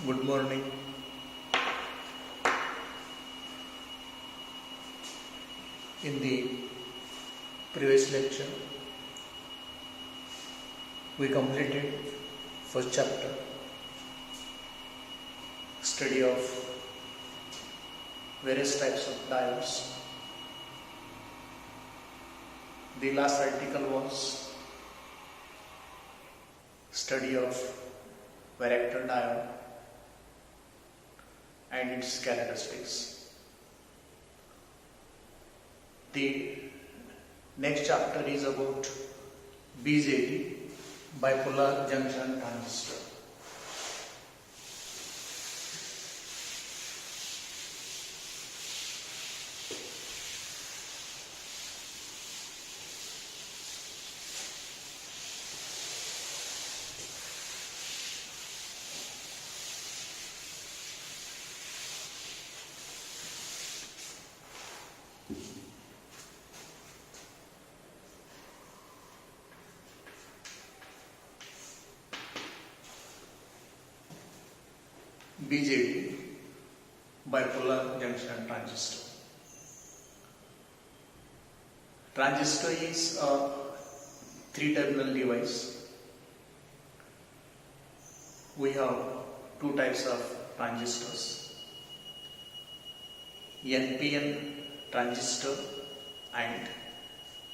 Good morning. In the previous lecture, we completed first chapter, study of various types of diodes. The last article was study of varactor diode and its characteristics. The next chapter is about BJT, bipolar junction transistor. BJT, bipolar junction transistor. Transistor is a three-terminal device. We have two types of transistors, NPN transistor and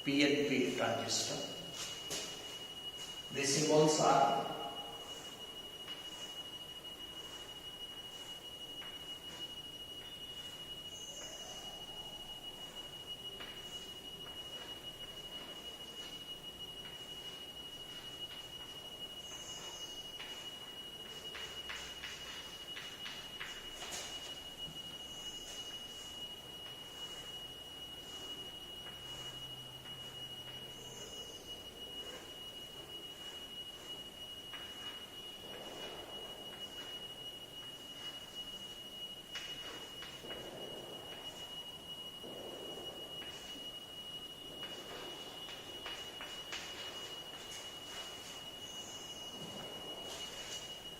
PNP transistor. The symbols are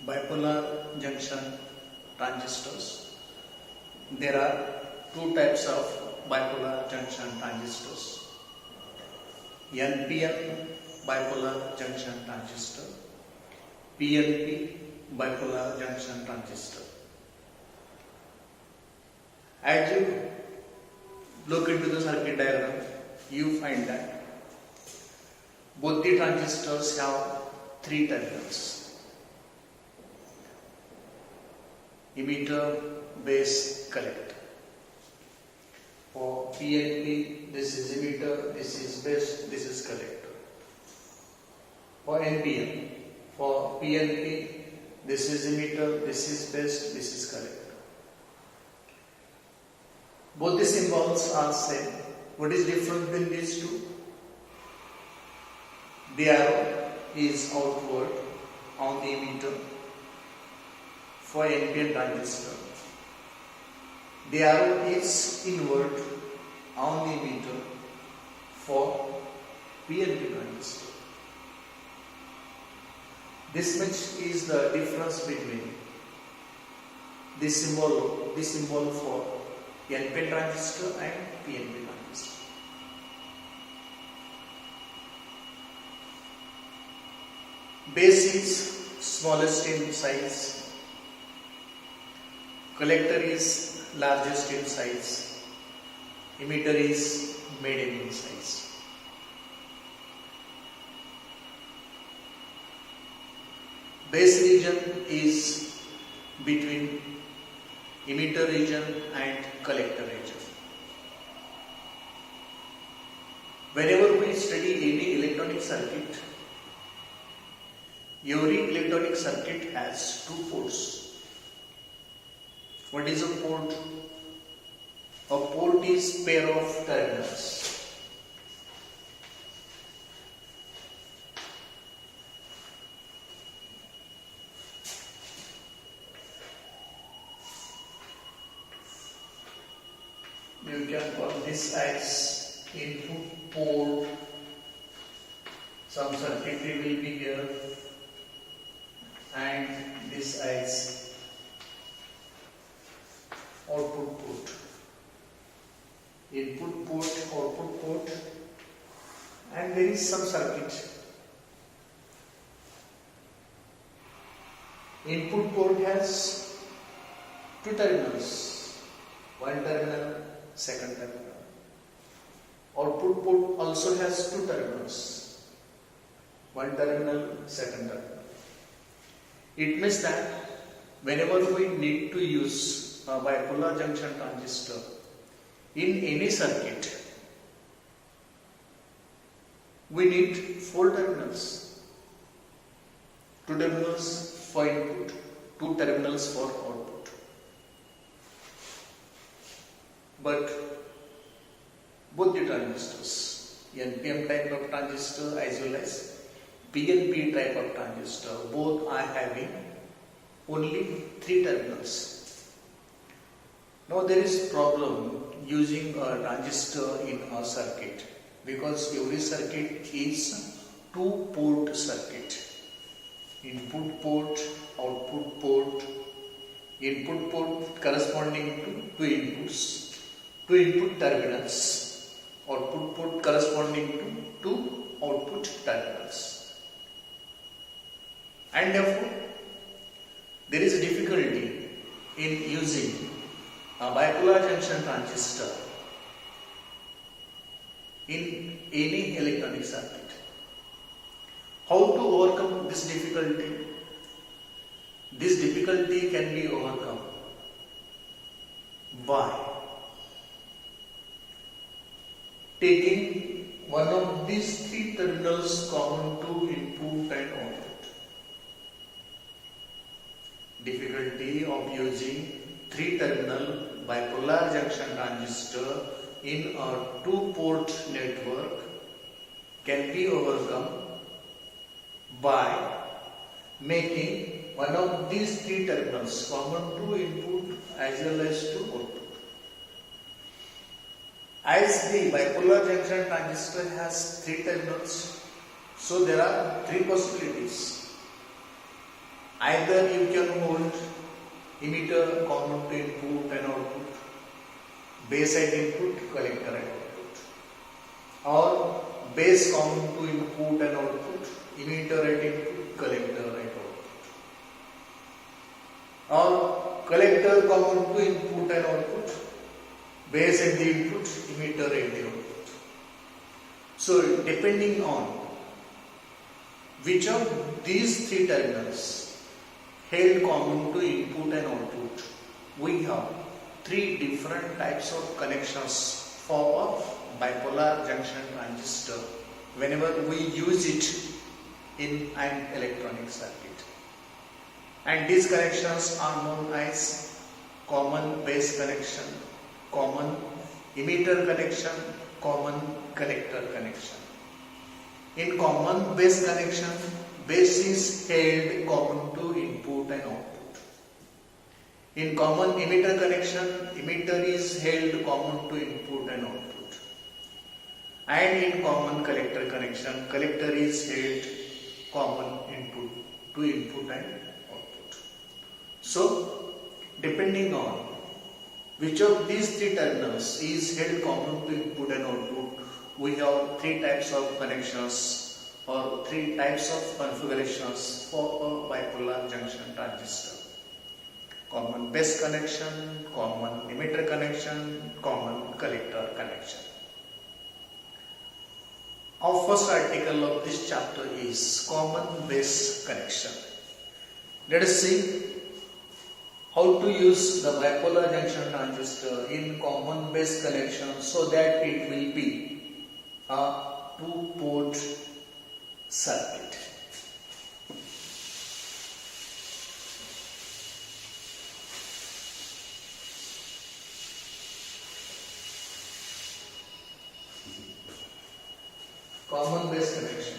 bipolar junction transistors. There are two types of bipolar junction transistors, NPN bipolar junction transistor, PNP bipolar junction transistor. As you look into the circuit diagram, you find that both the transistors have three terminals: emitter, base, collector. For PNP, this is emitter, this is base, this is collector. For NPN, for PNP, this is emitter, this is base, this is collector. Both the symbols are same. What is different between these two? The arrow is outward on the emitter for NPN transistor. The arrow is inward on the emitter for PNP transistor. This much is the difference between this symbol for NPN transistor and PNP transistor. Base is smallest in size, collector is largest in size, emitter is medium in size. Base region is between emitter region and collector region. Whenever we study any electronic circuit, every electronic circuit has two ports. What is a port? A port is pair of terminals. You can call this as input port. Some circuitry will be here, and this as and there is some circuit. Input port has two terminals, one terminal, second terminal. Output port also has two terminals, one terminal, second terminal. It means that whenever we need to use a bipolar junction transistor in any circuit, we need four terminals. Two terminals for input, two terminals for output. But both the transistors, NPN type of transistor as well as PNP type of transistor, both are having only three terminals. Now there is problem using a transistor in a circuit, because every circuit is two-port circuit. Input port, output port, input port corresponding to two inputs, two input terminals, output port corresponding to two output terminals. And therefore, there is a difficulty in using a bipolar junction transistor in any electronic circuit. How to overcome this difficulty? This difficulty can be overcome by taking one of these three terminals common to input and output. Difficulty of using three-terminal bipolar junction transistor in a two-port network can be overcome by making one of these three terminals common to input as well as to output. As the bipolar junction transistor has three terminals, so there are three possibilities. Either you can hold emitter common to input and output, base at input, collector at output, or base common to input and output, emitter at input, collector at output, or collector common to input and output, base at the input, emitter at the output. So depending on which of these three terminals held common to input and output, we have three different types of connections for a bipolar junction transistor whenever we use it in an electronic circuit. And these connections are known as common base connection, common emitter connection, common collector connection. In common base connection, base is held common to input and output. In common emitter connection, emitter is held common to input and output. And in common collector connection, collector is held common input to input and output. So, depending on which of these three terminals is held common to input and output, we have three types of connections or three types of configurations for a bipolar junction transistor. Common base connection, common emitter connection, common collector connection. Our first article of this chapter is common base connection. Let us see how to use the bipolar junction transistor in common base connection so that it will be a two-port circuit. Common base connection.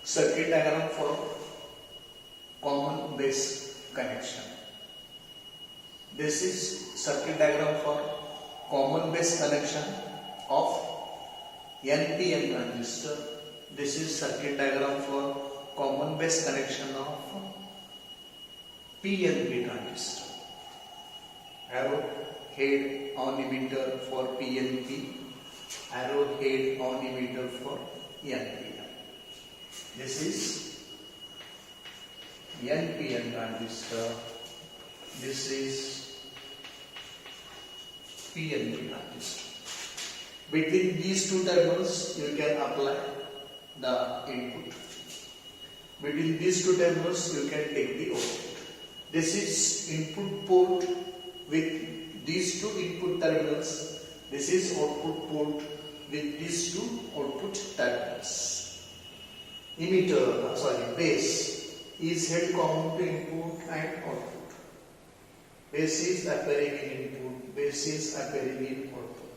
circuit diagram for common base connection. This is circuit diagram for common base connection of NPN transistor. This is circuit diagram for common base connection of PNP transistor. Arrow head on emitter for PNP, arrow head on emitter for NPN. This is NPN transistor. This is PNP transistor. Between these two terminals, you can apply the input. Between these two terminals, you can take the output. This is input port with these two input terminals. This is output port with these two output terminals. Base is held common to input and output. Base is appearing in input, base is appearing in output.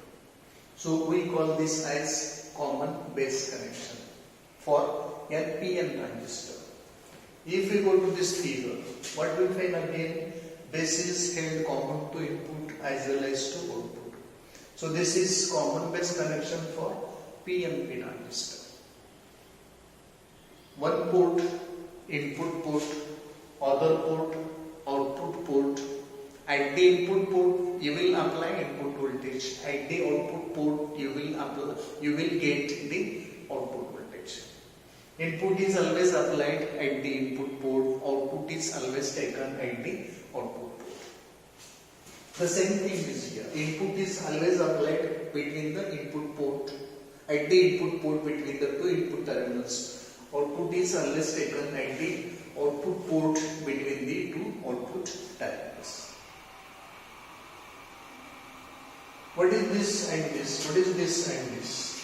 So we call this as common base connection for NPN transistor. If we go to this figure, what we find again? Base is held common to input as well as to output. So this is common base connection for PNP transistor. One port, input port, other port, output port. At the input port, you will apply input voltage. At the output port, you will get the output voltage. Input is always applied at the input port. Output is always taken at the output port. The same thing is here. Input is always applied between the input port. At the input port between the two input terminals. Output is always taken at the output port between the two output terminals. What is this and this? What is this and this?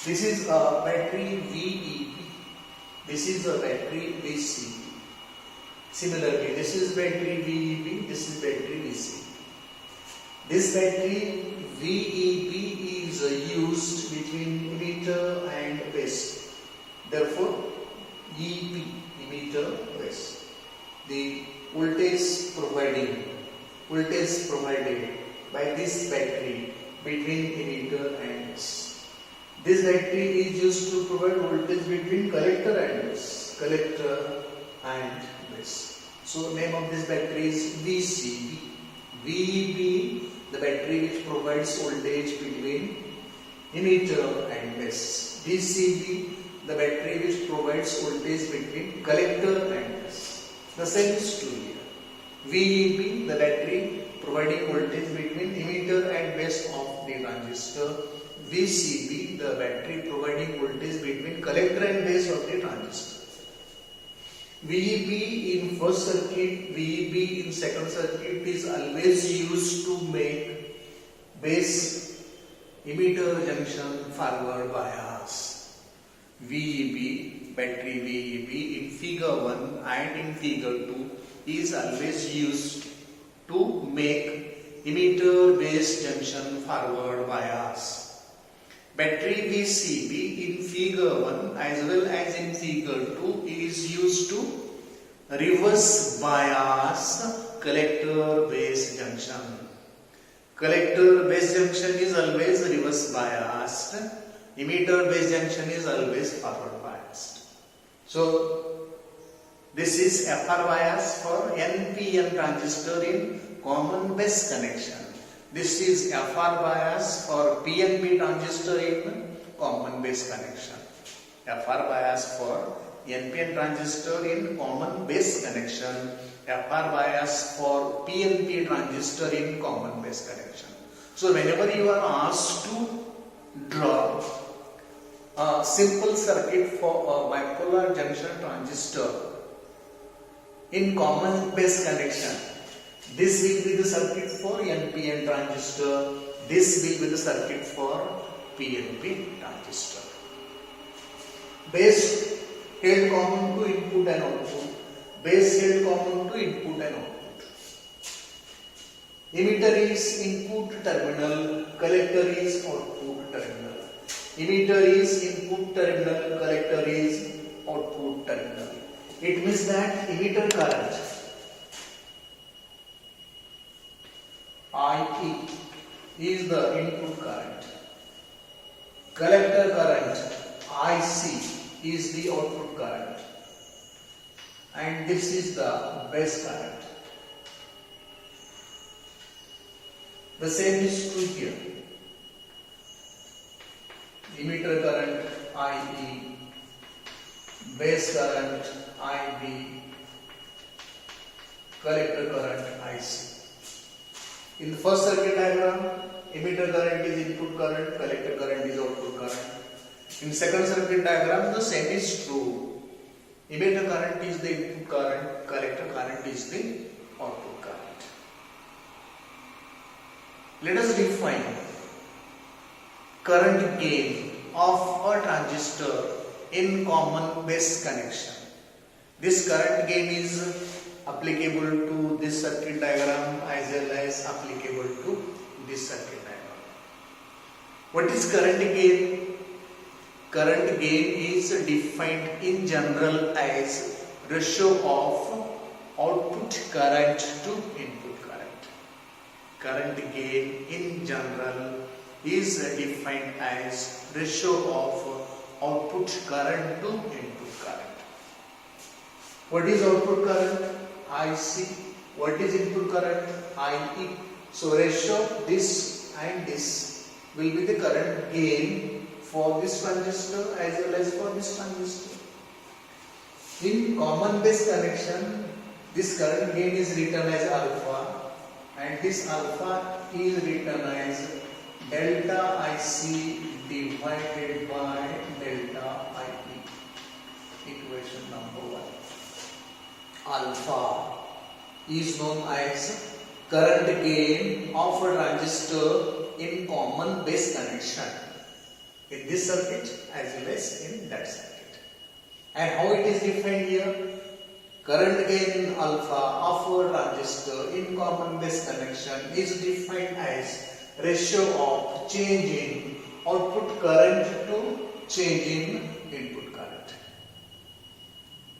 This is a battery VEB. This is a battery VCB. Similarly, this is battery VEB. This is battery VCB. This battery VEB is used between emitter and base. Therefore, EP, emitter, base. The voltage provided by this battery between emitter and base. This battery is used to provide voltage between collector and base. Collector and base. So name of this battery is VCB. VEB, the battery which provides voltage between emitter and base. VCB, the battery which provides voltage between collector and base. The same is true here. VEB, the battery providing voltage between emitter and base of the transistor. VCB, the battery providing voltage between collector and base of the transistor. VEB in first circuit, VEB in second circuit is always used to make base emitter junction forward bias. VEB, battery VEB in figure 1 and in figure 2 is always used to make emitter base junction forward bias. Battery VCB in figure 1 as well as in figure 2 is used to reverse bias collector base junction. Collector base junction is always reverse biased. Emitter base junction is always forward biased. So this is FR bias for NPN transistor in common base connection. This is FR bias for PNP transistor in common base connection. FR bias for NPN transistor in common base connection. FR bias for PNP transistor in common base connection. So whenever you are asked to draw a simple circuit for a bipolar junction transistor in common base connection, this will be the circuit for NPN transistor. This will be the circuit for PNP transistor. Base held common to input and output. Base held common to input and output. Emitter is input terminal. Collector is output terminal. Emitter is input terminal. Collector is output terminal. It means that emitter current IE is the input current. Collector current IC is the output current. And this is the base current. The same is true here. Emitter current IE, base current IB, collector current IC. In the first circuit diagram, emitter current is input current, collector current is output current. In second circuit diagram, the same is true. Emitter current is the input current, collector current is the output current. Let us define current gain of a transistor in common base connection. This current gain is applicable to this circuit diagram as well as applicable to this circuit diagram. What is current gain? Current gain is defined in general as ratio of output current to input current. Current gain in general is defined as ratio of output current to input current. What is output current? IC. What is input current? IE. So ratio of this and this will be the current gain for this transistor as well as for this transistor. In common base connection, this current gain is written as alpha and this alpha is written as delta IC divided by delta IE. Equation number 1. Alpha is known as current gain of a transistor in common base connection in this circuit as well as in that circuit. And how it is defined here? Current gain alpha of a transistor in common base connection is defined as ratio of change in output current to change in input current.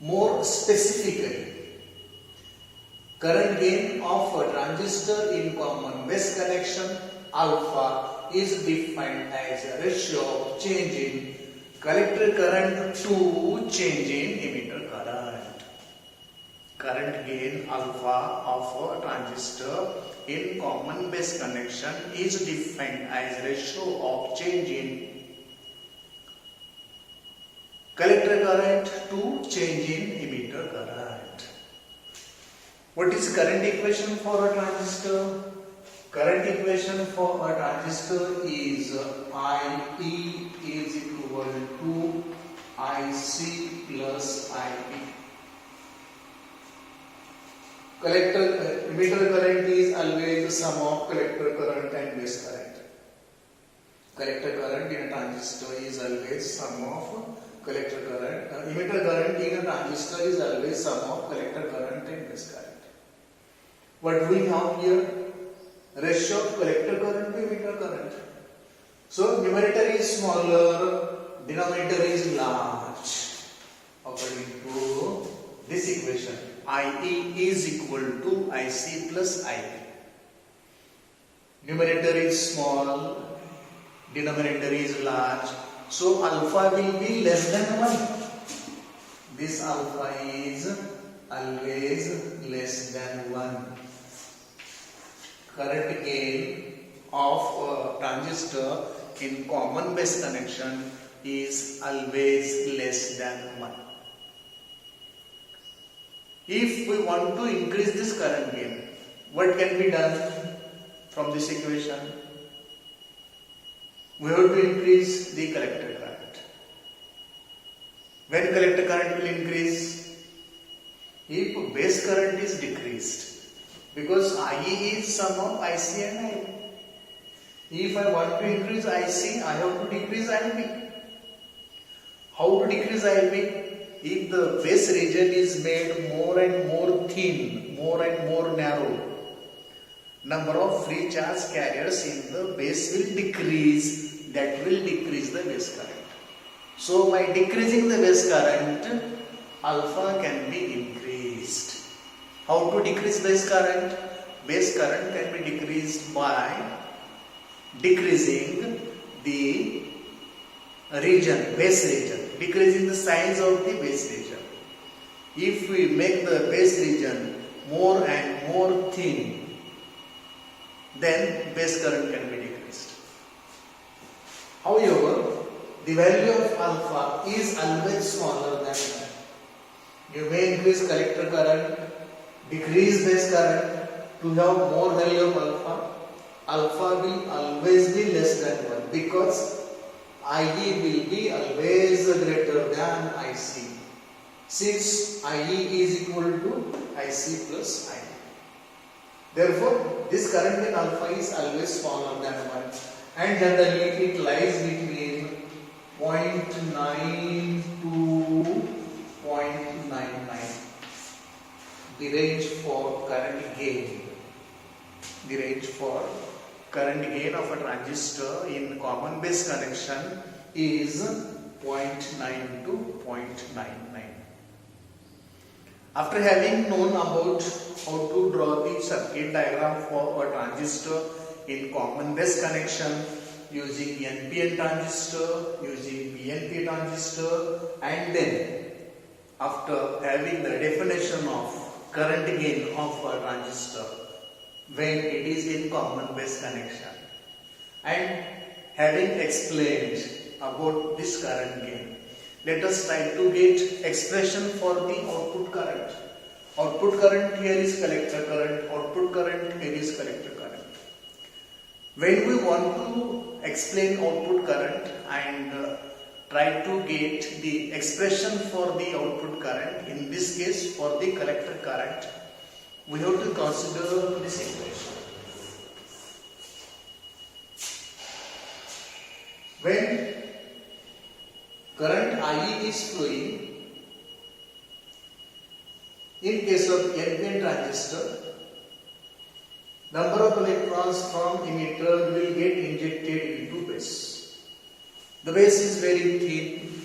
More specifically, current gain of a transistor in common base connection alpha is defined as a ratio of change in collector current to change in emitter current. Current gain alpha of a transistor in common base connection is defined as ratio of change in collector current to change in emitter current. What is current equation for a transistor? Current equation for a transistor is IE is equal to IC plus IP. Emitter current is always the sum of collector current and base current. Collector current in a transistor is always sum of collector current. Emitter current in a transistor is always sum of collector current and base current. What we have here? Ratio of collector current to emitter current. So numerator is smaller, denominator is large. According to this equation, IE is equal to IC plus IP. Numerator is small, denominator is large. So alpha will be less than 1. This alpha is always less than 1. Current gain of a transistor in common base connection is always less than 1. If we want to increase this current gain, what can be done from this equation? We have to increase the collector current. When collector current will increase? If base current is decreased. Because IE is sum of IC and IB. If I want to increase IC, I have to decrease IB. How to decrease IB? If the base region is made more and more thin, more and more narrow, number of free charge carriers in the base will decrease. That will decrease the base current. So by decreasing the base current, alpha can be increased. How to decrease base current? Base current can be decreased by decreasing the region, base region, decreasing the size of the base region. If we make the base region more and more thin, then base current can be decreased. However, the value of alpha is always smaller than that. You may increase collector current, decrease base current to have more value of alpha. Alpha will always be less than 1 because IE will be always greater than IC. Since IE is equal to IC plus IE. Therefore, this current in alpha is always smaller than 1 and generally it lies between 0.9 to 0.99. The range for current gain. The range for current gain of a transistor in common base connection is 0.9 to 0.99. After having known about how to draw the circuit diagram for a transistor in common base connection using NPN transistor, using PNP transistor, and then after having the definition of current gain of a transistor when it is in common base connection, and having explained about this current gain, let us try to get expression for the output current. Output current here is collector current, output current here is collector current. When we want to explain output current and try to get the expression for the output current, in this case for the collector current, we have to consider this equation. When current IE is flowing, in case of NPN transistor, number of electrons from emitter will get injected into base. The base is very thin,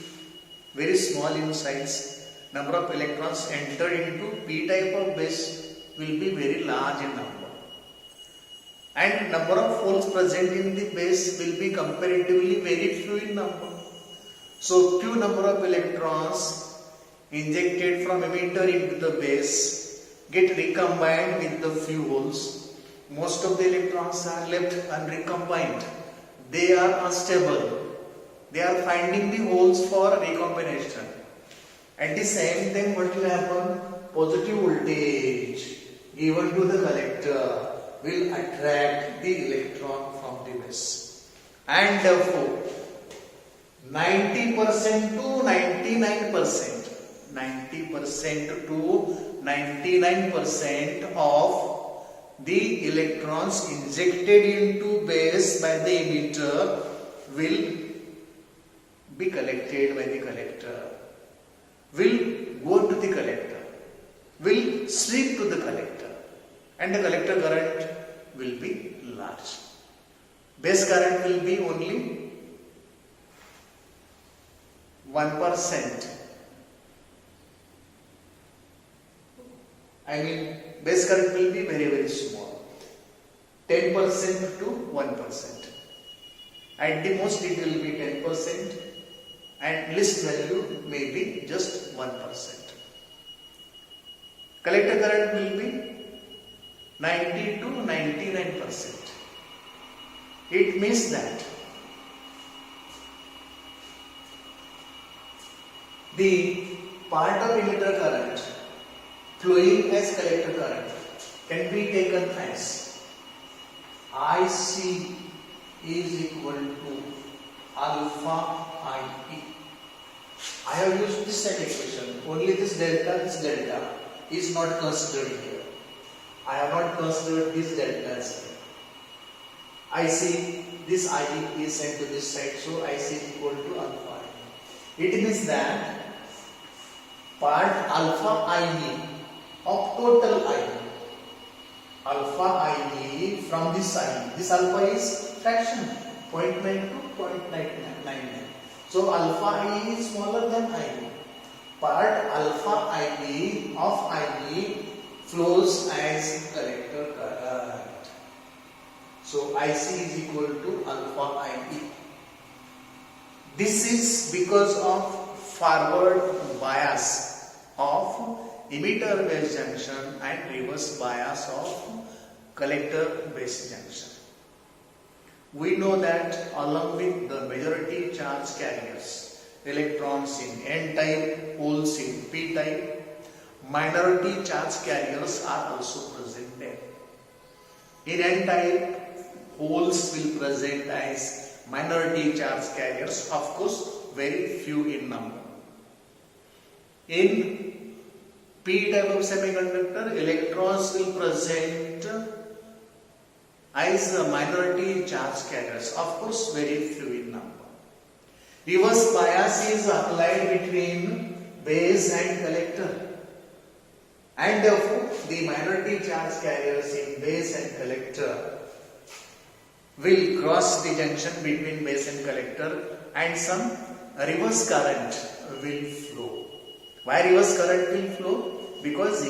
very small in size. Number of electrons enter into P type of base will be very large in number. And number of holes present in the base will be comparatively very few in number. So few number of electrons injected from emitter into the base get recombined with the few holes. Most of the electrons are left unrecombined. They are unstable. They are finding the holes for recombination. At the same time, what will happen? Positive voltage given to the collector will attract the electron from the base. And therefore, 90% to 99%, 90% to 99% of the electrons injected into base by the emitter will be collected by the collector, will go to the collector, will sweep to the collector, and the collector current will be large. Base current will be only 1%. Base current will be very, very small. 10% to 1%. At the most it will be 10% and least value may be just 1%. Collector current will be 90 to 99%. It means that the part of emitter current flowing as collector current can be taken as IC is equal to alpha IE. I have used this side equation. Only this delta is not considered here. I have not considered this delta as here. IC, this IE is sent to this side, so IC is equal to alpha IE. It means that part alpha IE of total IE, alpha IE from this IE, this alpha is fraction 0.9 to 0.99. So alpha I is smaller than IB, but alpha IB of IB flows as collector current. So IC is equal to alpha IB. This is because of forward bias of emitter base junction and reverse bias of collector base junction. We know that along with the majority charge carriers, electrons in N-type, holes in P-type, minority charge carriers are also present there. In N-type, holes will present as minority charge carriers, of course very few in number. In P-type of semiconductor, electrons will present as minority charge carriers, of course very few in number. Reverse bias is applied between base and collector, and therefore the minority charge carriers in base and collector will cross the junction between base and collector, and some reverse current will flow. Why reverse current will flow? Because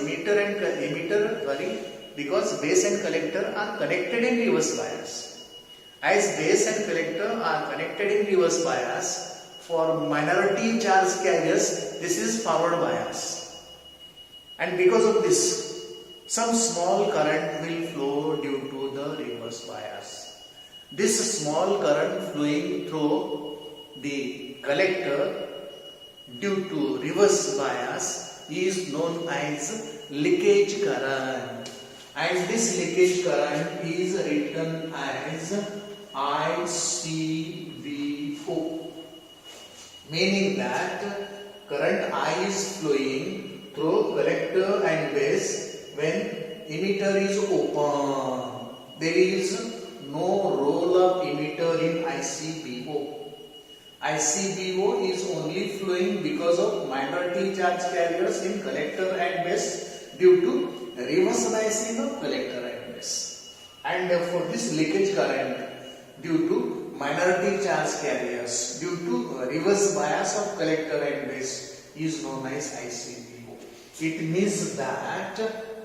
because base and collector are connected in reverse bias. As base and collector are connected in reverse bias, for minority charge carriers this is forward bias, and because of this some small current will flow due to the reverse bias. This small current flowing through the collector due to reverse bias is known as leakage current, and this leakage current is written as ICVO, meaning that current I is flowing through collector and base when emitter is open. There is no role of emitter in ICVO. ICVO is only flowing because of minority charge carriers in collector and base due to reverse biasing of collector and base, and for this leakage current due to minority charge carriers due to reverse bias of collector and base is known as ICVO. It means that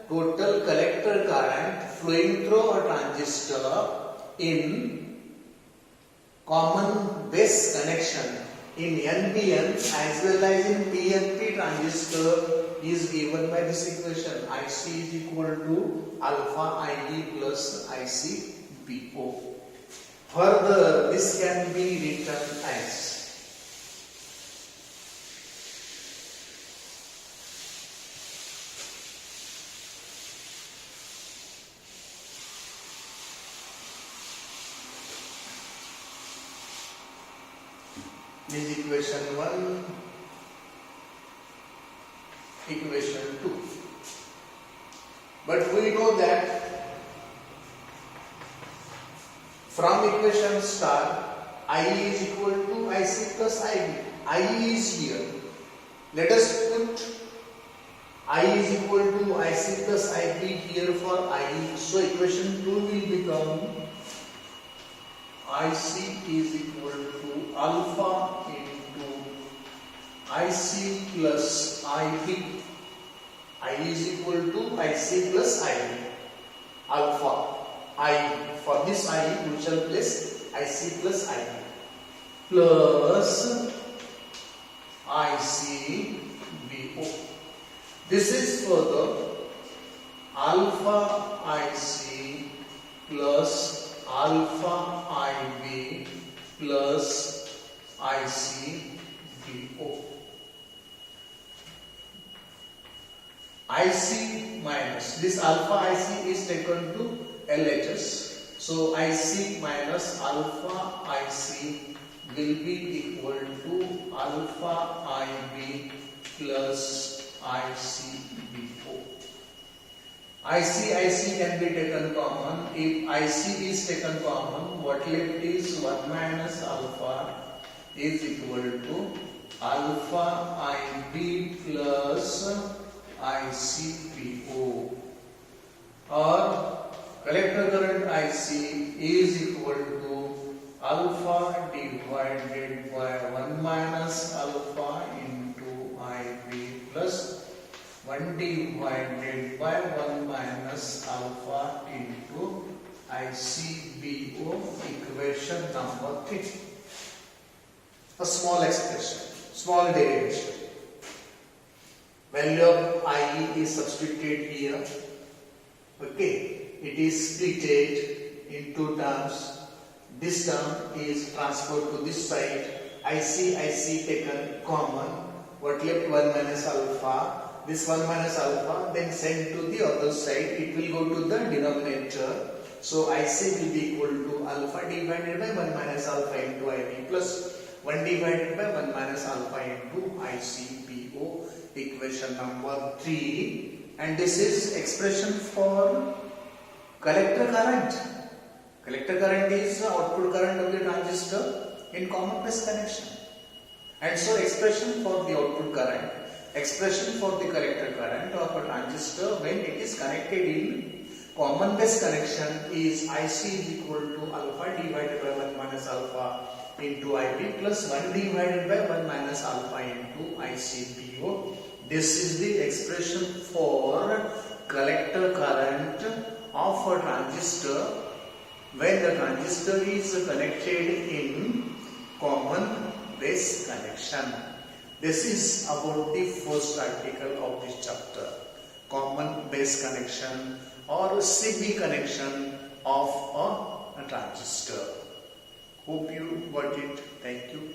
total collector current flowing through a transistor in common base connection in NPN as well as in PNP transistor is given by this equation. IC is equal to alpha IB plus ICVO. Further, this can be written as this is equation 1, equation 2. But we know that from equation star, I is equal to IC plus IB. I is here. Let us put I is equal to IC plus IB here for I. So equation 2 will become IC is equal to alpha into IC plus IB. I is equal to IC plus IB. Alpha I. For this I we shall place IC plus IB plus ICVO. This is for the alpha IC plus alpha IB plus ICVO. IC minus this alpha IC is taken to LHS. So IC minus alpha IC will be equal to alpha IB plus ICVO. IC can be taken common. If IC is taken common, what left is 1 minus alpha is equal to alpha IB plus ICVO, or collector current IC is equal to alpha divided by 1 minus alpha into IB plus 1 divided by 1 minus alpha into ICBO, equation number 3. A small expression, small derivation. Value of IE is substituted here. Okay, it is splitted in two terms. This term is transferred to this side. IC taken common. What left? 1 minus alpha. This 1 minus alpha then sent to the other side. It will go to the denominator. So IC will be equal to alpha divided by 1 minus alpha into IB plus 1 divided by 1 minus alpha into ICBO, equation number 3. And this is expression for collector current. Collector current is output current of the transistor in common base connection. And so expression for the output current, expression for the collector current of a transistor when it is connected in common base connection is IC is equal to alpha divided by 1 minus alpha into IB plus 1 divided by 1 minus alpha into ICBO. This is the expression for collector current of a transistor when the transistor is connected in common base connection. This is about the first article of this chapter, common base connection or CB connection of a transistor. Hope you got it. Thank you.